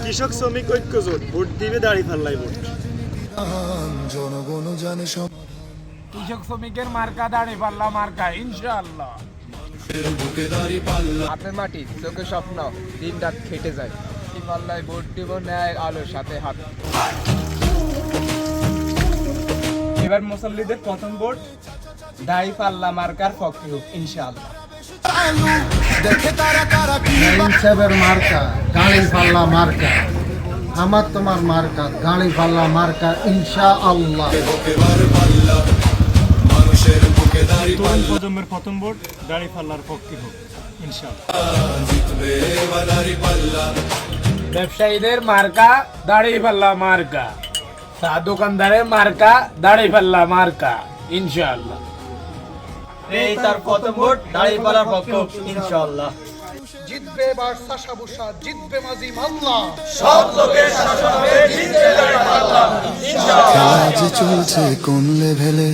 কৃষক শ্রমিক ঐক্য জোট ভোট দিবে দাঁড়িপাল্লায় ভোট। জনগণ জানে সব। কৃষক শ্রমিকের মার্কা দাঁড়িপাল্লা মার্কা ইনশাআল্লাহ। হাতের মাটি চোখে স্বপ্ন দিন রাত খেটে যায় পাল্লায় ভোট দিব ন্যায় আলোর সাথে হাত। এবার মুসল্লিদের প্রথম ভোট দাঁড়িপাল্লা মার্কার পক্ষে হোক ইনশাআল্লাহ। সাহেবের মার্কা দাঁড়িপাল্লা মার্কা, আমার তোমার মার্কা দাঁড়িপাল্লা মার্কা ইনশাআল্লাহ। তরুণ প্রজন্মের প্রথম ভোট দাঁড়িপাল্লার পক্ষে হোক ইনশাআল্লাহ। ব্যবসায়ীদের মার্কা দাঁড়িপাল্লা মার্কা, চা দোকানদারের মার্কা দাঁড়িপাল্লা মার্কা ইনশাআল্লাহ। এই তার প্রথম ভোট দাঁড়িপাল্লার পক্ষে হোক ইনশাআল্লাহ। জিতবে বার্সা সাবুসা, জিতবে মাঝি মাল্লা, সব লোকের শাসন হবে জিতবে দাঁড়িপাল্লা ইনশাআল্লাহ। খেলা যে চলছে কোন লেভেলে